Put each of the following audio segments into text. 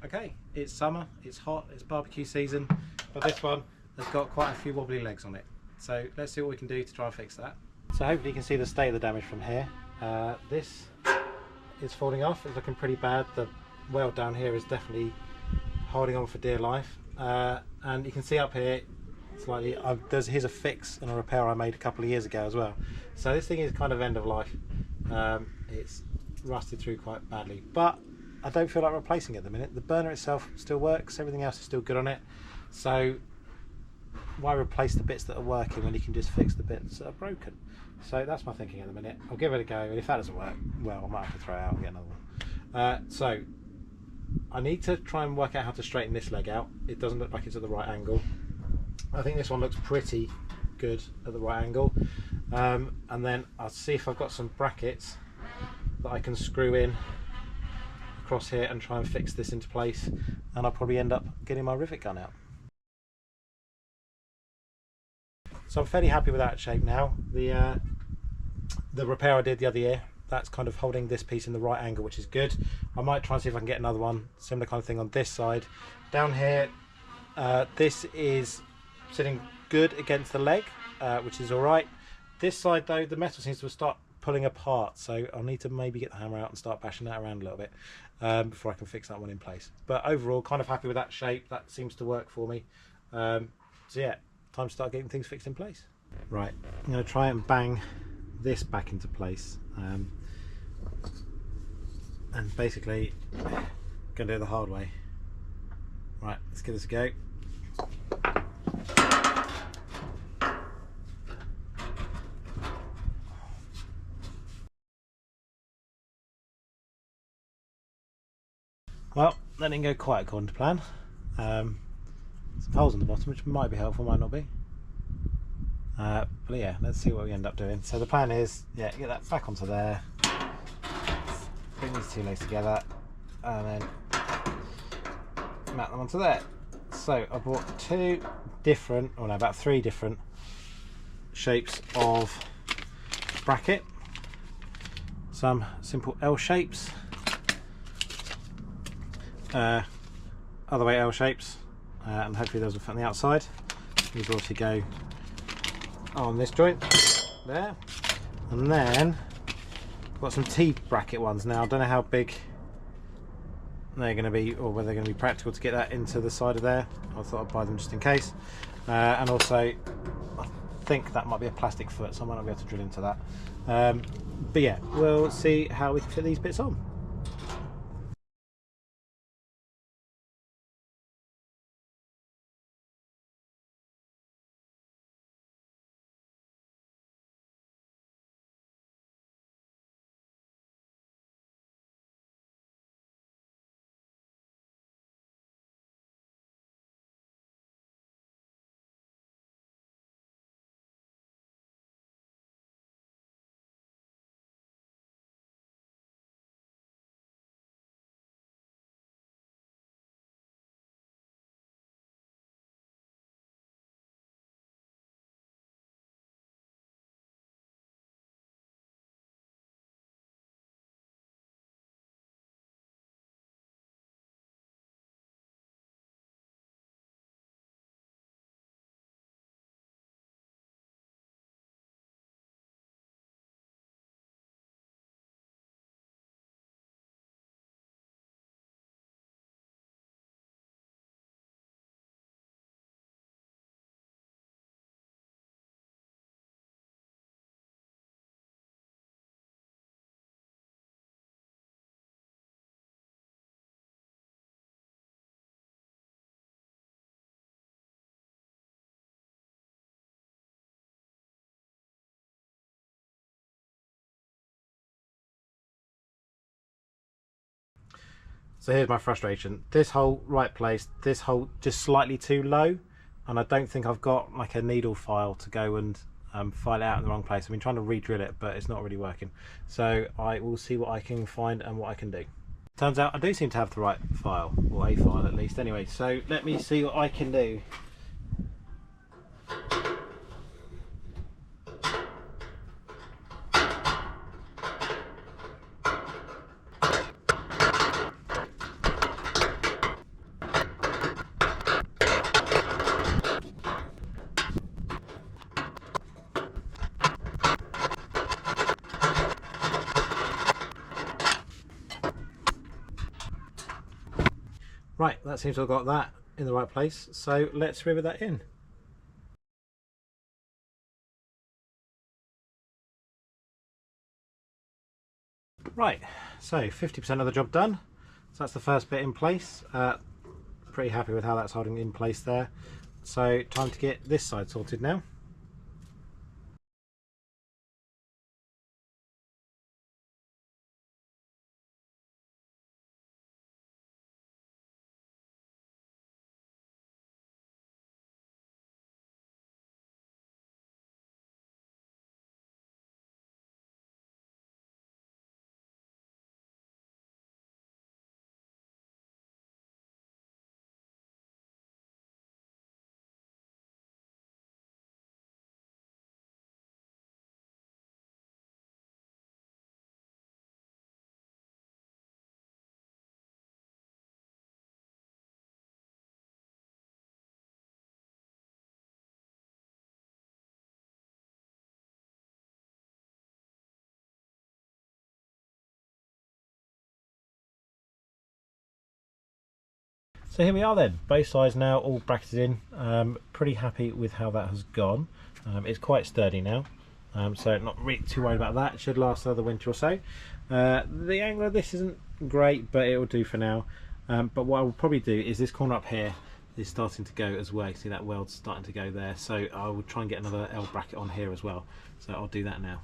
Okay, it's summer, it's hot, it's barbecue season, but this one has got quite a few wobbly legs on it. So let's see what we can do to try and fix that. So hopefully you can see the state of the damage from here. This is falling off, it's looking pretty bad. The weld down here is definitely holding on for dear life. And you can see up here, slightly, here's a fix and a repair I made a couple of years ago as well. So this thing is kind of end of life. It's rusted through quite badly, but I don't feel like replacing it at the minute. The burner itself still works, everything else is still good on it. So why replace the bits that are working when you can just fix the bits that are broken? So that's my thinking at the minute. I'll give it a go, and if that doesn't work, well, I might have to throw it out and get another one. So I need to try and work out how to straighten this leg out. It doesn't look like it's at the right angle. I think this one looks pretty good at the right angle. And then I'll see if I've got some brackets that I can screw in across here and try and fix this into place, and I'll probably end up getting my rivet gun out. So I'm fairly happy with that shape now. The repair I did the other year, that's kind of holding this piece in the right angle, which is good. I might try and see if I can get another one, similar kind of thing on this side. Down here, this is sitting good against the leg, which is all right. This side though, the metal seems to start pulling apart, so I'll need to maybe get the hammer out and start bashing that around a little bit before I can fix that one in place. But overall, kind of happy with that shape. That seems to work for me. So yeah, time to start getting things fixed in place. Right, I'm going to try and bang this back into place, and basically going to do it the hard way. Right, let's give this a go. Well, that didn't go quite according to plan. Some holes in the bottom, which might be helpful, might not be. But yeah, let's see what we end up doing. So the plan is, yeah, get that back onto there, bring these two legs together, and then mount them onto there. So I bought about three different shapes of bracket. Some simple L shapes, other way L shapes, and hopefully those will fit on the outside. These will obviously go on this joint there, and then I've got some T bracket ones. Now I don't know how big they're going to be, or whether they're going to be practical to get that into the side of there. I thought I'd buy them just in case, and also I think that might be a plastic foot, so I might not be able to drill into that. But yeah, we'll see how we can fit these bits on. So here's my frustration. This hole right place, this hole just slightly too low, and I don't think I've got like a needle file to go and file it out in the wrong place. I've been trying to re-drill it, but it's not really working. So I will see what I can find and what I can do. Turns out I do seem to have the right file, or a file at least. Anyway, so let me see what I can do. Right, that seems to have got that in the right place, so let's rivet that in. Right, so 50% of the job done. So that's the first bit in place. Pretty happy with how that's holding in place there. So time to get this side sorted now. So here we are then, both sides now all bracketed in. Pretty happy with how that has gone. It's quite sturdy now, so not really too worried about that. It should last another winter or so. The angle of this isn't great, but it will do for now. But what I will probably do is this corner up here is starting to go as well. You see that weld's starting to go there, so I will try and get another L bracket on here as well. So I'll do that now.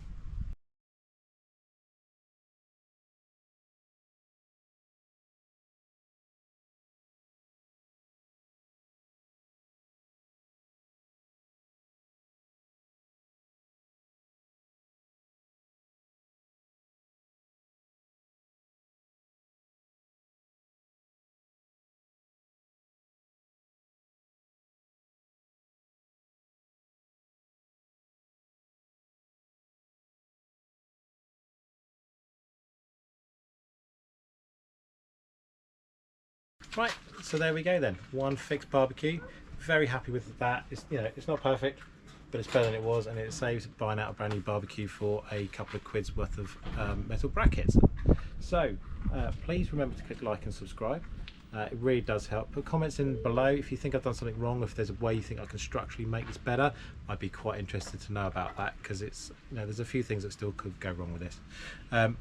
Right, so there we go then. One fixed barbecue. Very happy with that. It's, you know, it's not perfect, but it's better than it was, and it saves buying out a brand new barbecue for a couple of quid's worth of metal brackets. So please remember to click like and subscribe. It really does help. Put comments in below if you think I've done something wrong, if there's a way you think I can structurally make this better. I'd be quite interested to know about that, because it's, you know, there's a few things that still could go wrong with this.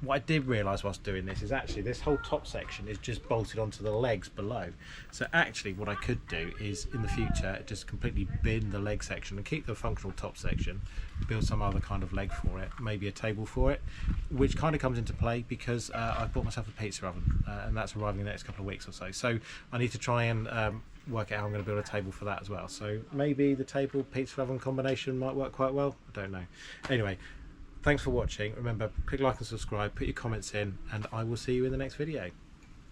What I did realise whilst doing this is actually this whole top section is just bolted onto the legs below. So actually what I could do is in the future just completely bin the leg section and keep the functional top section, build some other kind of leg for it, maybe a table for it, which kind of comes into play because I've bought myself a pizza oven and that's arriving in the next couple of weeks or so. So I need to try and work out how I'm going to build a table for that as well. So maybe the table pizza oven combination might work quite well. I don't know. Anyway, thanks for watching. Remember, click like and subscribe, put your comments in, and I will see you in the next video.